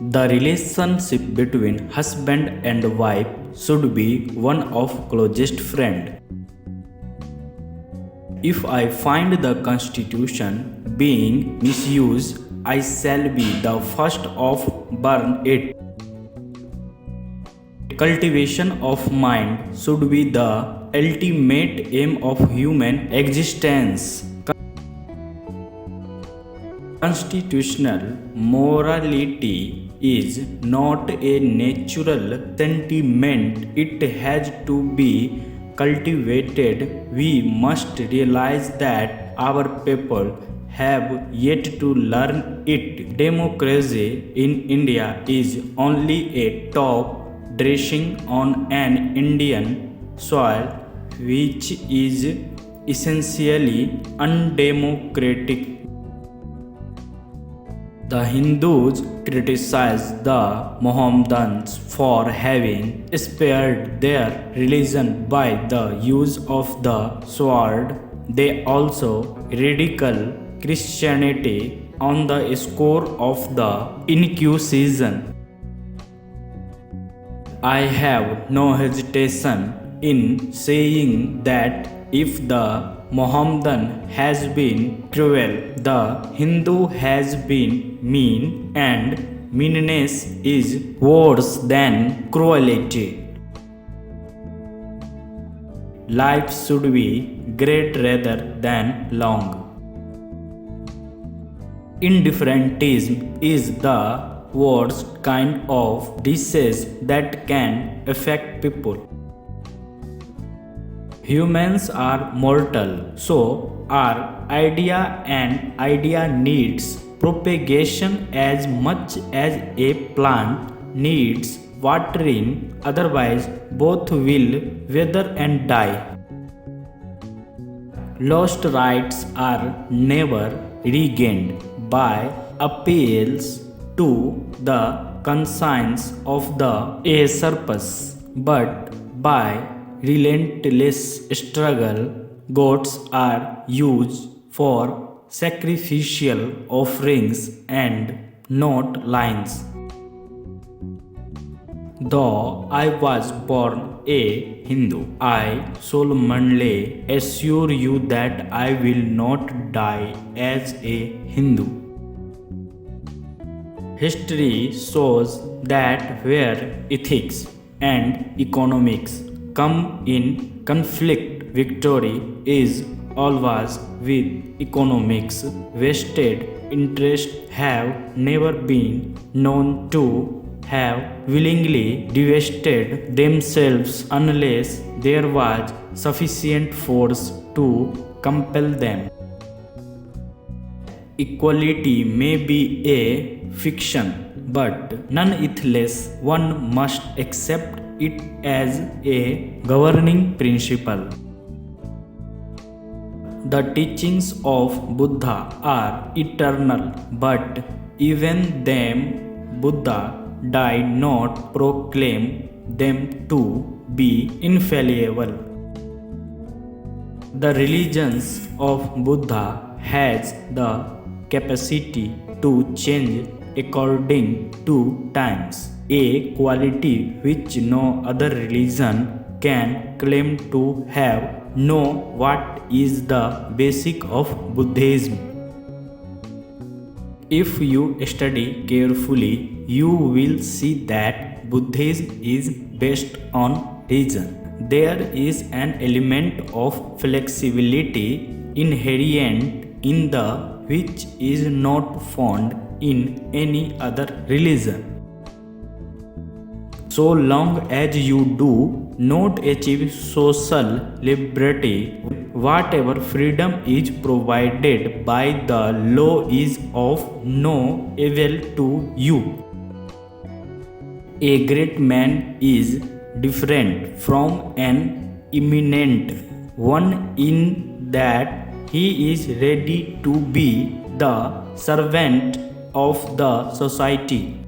The relationship between husband and wife should be one of closest friend. If I find the constitution being misused, I shall be the first of burn it. Cultivation of mind should be the ultimate aim of human existence. Constitutional morality is not a natural sentiment, it has to be cultivated. We must realize that our people have yet to learn it. Democracy in India is only a top dressing on an Indian soil, which is essentially undemocratic. The Hindus criticize the Mohammedans for having spared their religion by the use of the sword. They also ridicule Christianity on the score of the Inquisition. I have no hesitation in saying that if the Mohammedan has been cruel, the Hindu has been mean, and meanness is worse than cruelty. Life should be great rather than long. Indifferentism is the worst kind of disease that can affect people. Humans are mortal, so our idea and idea needs propagation as much as a plant needs watering, otherwise both will wither and die. Lost rights are never regained by appeals to the conscience of the usurpers, but by relentless struggle. Goats are used for sacrificial offerings and not lions. Though I was born a Hindu, I solemnly assure you that I will not die as a Hindu. History shows that where ethics and economics come in conflict, victory is always with economics. Vested interests have never been known to have willingly divested themselves unless there was sufficient force to compel them. Equality may be a fiction, but nonetheless one must accept it as a governing principle. The teachings of Buddha are eternal, but even them Buddha did not proclaim them to be infallible. The religions of Buddha has the capacity to change according to times, a quality which no other religion can claim to have. Know what is the basic of Buddhism. If you study carefully, you will see that Buddhism is based on reason. There is an element of flexibility inherent in the which is not found in any other religion. So long as you do not achieve social liberty, whatever freedom is provided by the law is of no avail to you. A great man is different from an eminent one in that he is ready to be the servant of the society.